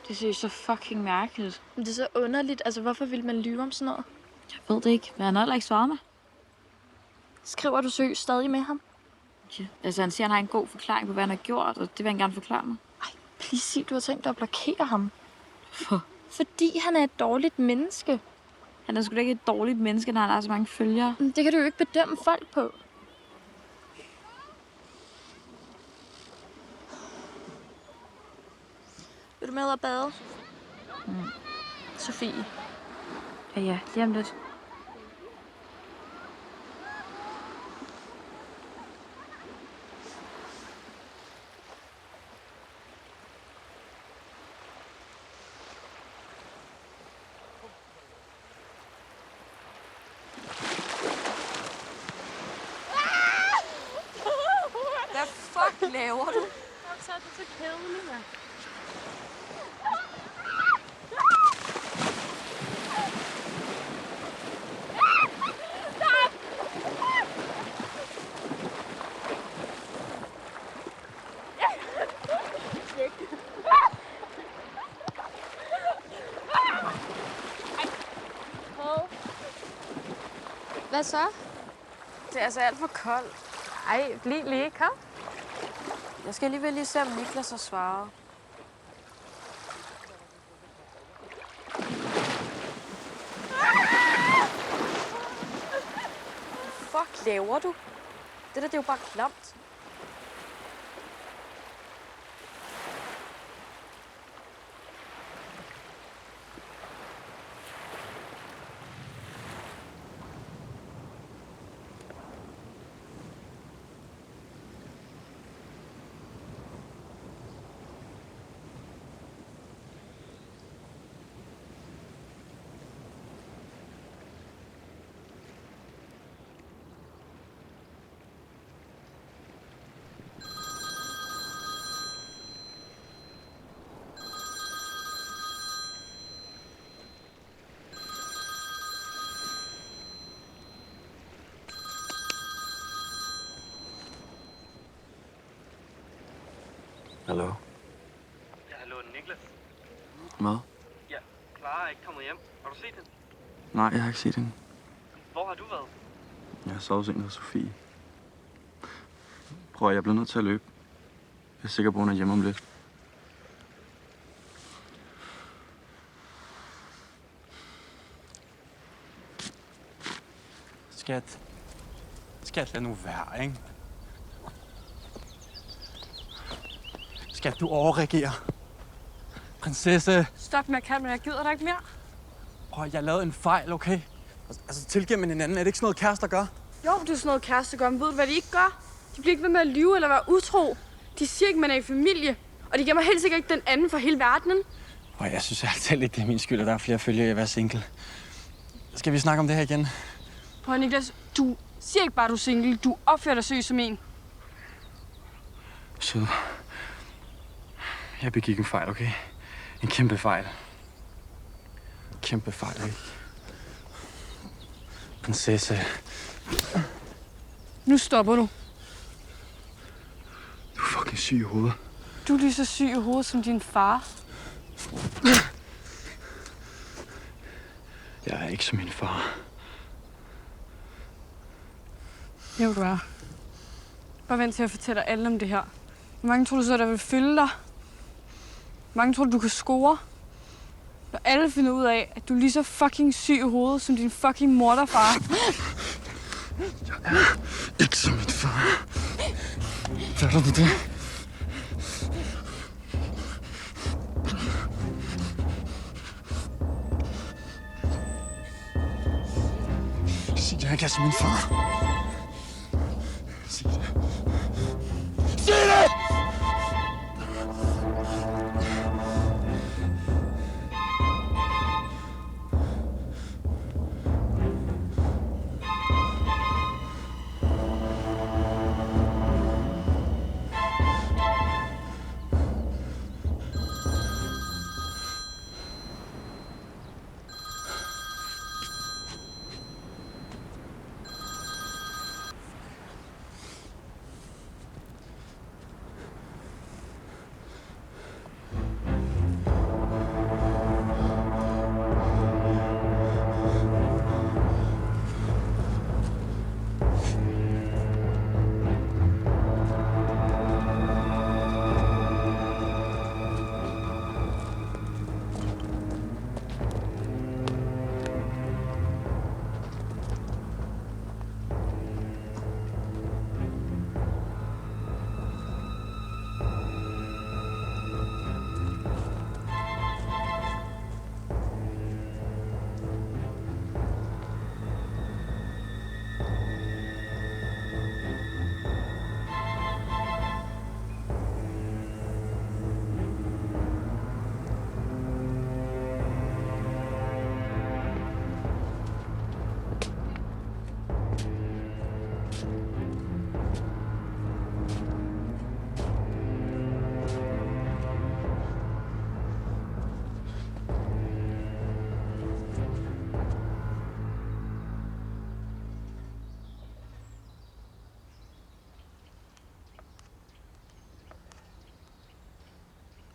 Det ser så fucking mærkeligt. Men det er så underligt. Altså, hvorfor vil man lyve om sådan noget? Jeg ved det ikke, men han har heller ikke svaret mig. Skriver du seriøst stadig med ham? Ja. Altså, han siger, han har en god forklaring på, hvad han har gjort, og det vil han gerne forklare mig. Ej, please sig, du har tænkt dig at blokere ham. Hvorfor? Fordi han er et dårligt menneske. Han er sgu da ikke et dårligt menneske, når han har så mange følgere. Men det kan du jo ikke bedømme folk på. Vil du med og bade? Sofie. Ja, lige om lidt. Hvad fuck laver du? Så er det så kedeligt, mand. Hvad så? Det er altså alt for koldt. Ej, bliv lige, kom. Jeg skal alligevel lige se, om Niklas har svaret. Fuck laver du? Det er jo bare klamt. Hallo? Ja, hallo, Niklas. Hvad? Ja, Clara er ikke kommet hjem. Har du set hende? Nej, jeg har ikke set hende. Hvor har du været? Jeg har sovet sent hos Sofie. Prøv at jeg bliver nødt til at løbe. Jeg er sikker på, at hun er hjemme om lidt. Skat, lad nu være, ikke? Skat, du overreagerer. Prinsesse. Stop med at kalde mig, jeg gider dig ikke mere. Prøv, jeg lavede en fejl, okay? Altså, tilgive med hinanden. Er det ikke sådan noget, kærester gør? Jo, det er sådan noget kæreste gør, men ved du, hvad de ikke gør? De bliver ikke ved med at lyve eller være utro. De siger ikke, man er i familie. Og de gemmer helt sikkert ikke den anden for hele verdenen. Prøv, jeg synes altid lidt, det er min skyld, at der er flere følgere i at være single. Skal vi snakke om det her igen? Prøv, Niklas, du siger ikke bare, at du er single. Du opfører dig seriøst som en. Så jeg begik en fejl, okay? En kæmpe fejl. Kæmpe fejl, ikke? Prinsesse. Nu stopper du. Du er fucking syg i hovedet. Du er lige så syg i hovedet som din far. Jeg er ikke som min far. Jo, du er. Bare vent til at fortælle alle om det her. Hvor mange tror du så, der vil følge dig? Hvor mange tror du kan score? Når alle finder ud af, at du er lige så fucking syg i hovedet som din fucking morderfar. Jeg er ikke som min far. Fatter du det? Sig, jeg ikke er som min far. Sig det. Sig det!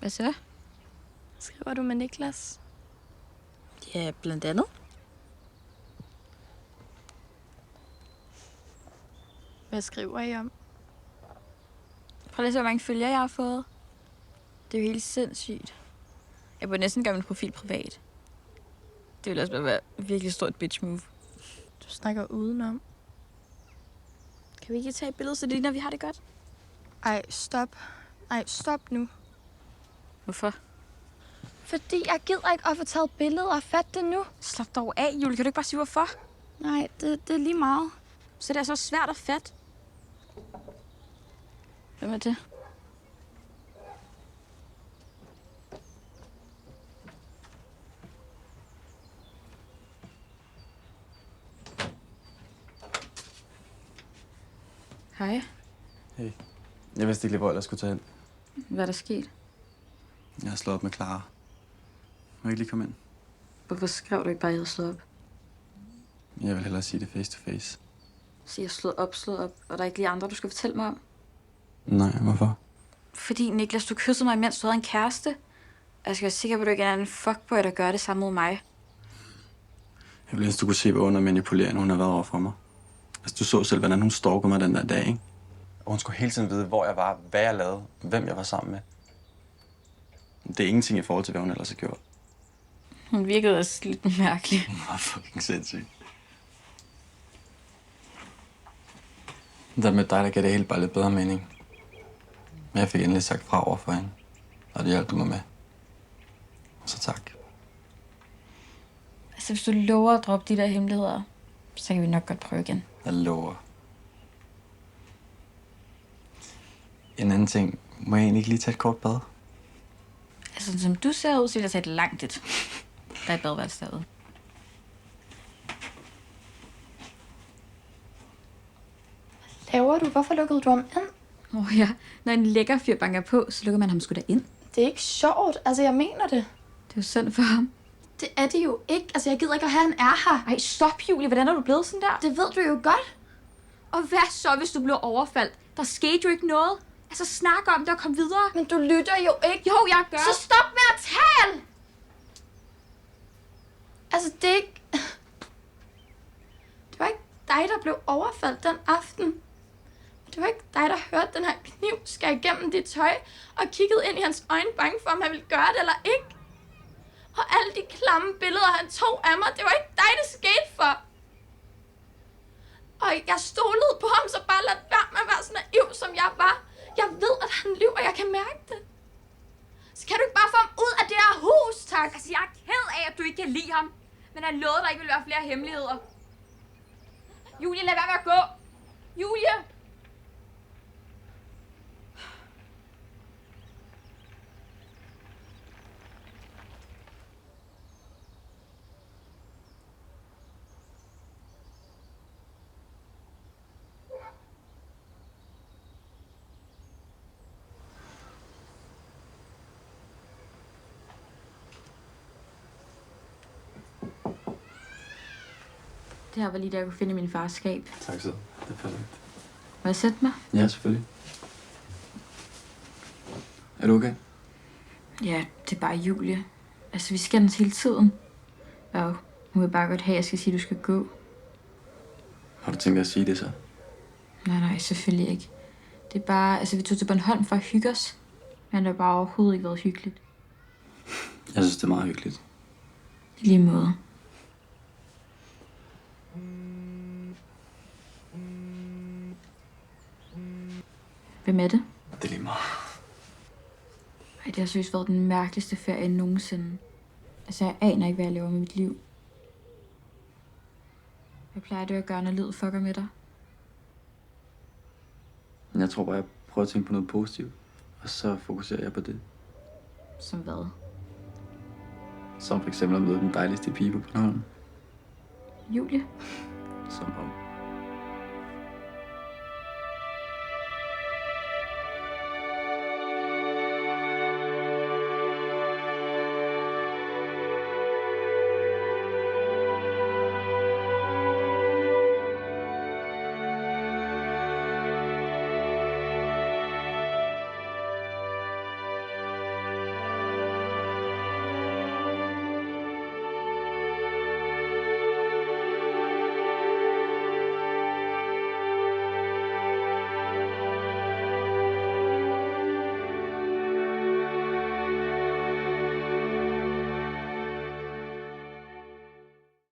Hvad så? Skriver du med Niklas? Ja, blandt andet. Hvad skriver I om? Prøv lige at se, hvor mange følgere jeg har fået. Det er jo helt sindssygt. Jeg burde næsten gøre min profil privat. Det ville også bare være et virkelig stort bitch move. Du snakker udenom. Kan vi ikke tage et billede, så det ligner, vi har det godt? Ej, stop. Ej, stop nu. Hvorfor? Fordi jeg gider ikke at få taget billeder. Fat det nu. Slap dog af, Julie. Kan du ikke bare sige, hvorfor? Nej, det er lige meget. Så det er så svært at fatte. Hvem er det? Hej. Hey. Jeg vidste ikke lige, hvor jeg skulle tage hen. Hvad er der sket? Jeg har slået op med Clara. Må jeg ikke lige komme ind? Hvorfor skrev du ikke bare, at jeg havde slået op? Jeg vil hellere sige det face to face. Så jeg slået op, og der er ikke lige andre, du skal fortælle mig om? Nej, hvorfor? Fordi, Niklas, du kyssede mig, mens du havde en kæreste. Og jeg skal være sikker på, at du ikke er en fuckboy, der gør det samme mod mig. Jeg ville ønske, du kunne se, hvor undermanipulerende hun har været over for mig. Altså, du så selv, hvordan hun stalkede mig den der dag, ikke? Og hun skulle hele tiden vide, hvor jeg var, hvad jeg lavede, hvem jeg var sammen med. Det er ingenting i forhold til, hvad hun ellers har gjort. Hun virkede også lidt mærkelig. Hun var fucking sindssyg. Der med dig, der gav det helt bare lidt bedre mening. Men jeg fik endelig sagt fra over for hende, og det hjalp du mig med. Så tak. Altså, hvis du lover at droppe de der hemmeligheder, så kan vi nok godt prøve igen. Jeg lover. En anden ting. Må jeg egentlig ikke lige tage et kort bad? Altså, som du ser ud, så vil jeg tage et langt et. Der er et badeværelse derude. Laver du? Hvorfor lukkede du ham ind? Ja, når en lækker fyr banker på, så lukker man ham sgu da ind. Det er ikke sjovt. Altså, jeg mener det. Det er jo synd for ham. Det er det jo ikke. Altså, jeg gider ikke at have, han er her. Ej, stop, Julie. Hvordan er du blevet sådan der? Det ved du jo godt. Og hvad så, hvis du blev overfaldt? Der skete jo ikke noget. Altså, snak om det og kom videre. Men du lytter jo ikke. Jo, jeg gør. Så stop med at tale! Altså, det er ikke... Det var ikke dig, der blev overfaldt den aften. Det var ikke dig, der hørte den her kniv skære igennem dit tøj og kiggede ind i hans øjne, bange for, om han ville gøre det eller ikke. Og alle de klamme billeder, han tog af mig, det var ikke dig, det skete for. Og jeg stolede på ham, så bare lad være med at være så naiv, som jeg var. Jeg ved, at han lyver, og jeg kan mærke det. Så kan du ikke bare få ham ud af det her hus, tak? Altså, jeg er ked af, at du ikke kan lide ham. Men han lovede, der ikke ville være flere hemmeligheder. Julie, lad være med at gå. Julie! Det her var lige der, jeg kunne finde min fars skab. Tak så. Det er perfekt. Må jeg sætte mig? Ja, selvfølgelig. Er du okay? Ja, det er bare Julie. Altså, vi skændes hele tiden. Og hun vil bare godt have, at jeg skal sige, at du skal gå. Har du tænkt dig at sige det så? Nej, selvfølgelig ikke. Det er bare, altså, vi tog til Bornholm for at hygge os. Men det har bare overhovedet ikke været hyggeligt. Jeg synes, det er meget hyggeligt. I lige måde. Hvem er det? Det er lige meget. Ej, det har seriøst været den mærkeligste ferie nogensinde. Altså, jeg aner ikke, hvad jeg laver med mit liv. Hvad plejer du at gøre, når livet fucker med dig? Jeg tror bare, jeg prøver at tænke på noget positivt. Og så fokuserer jeg på det. Som hvad? Som for eksempel at møde den dejligste pige på Bornholm. Julie? Som om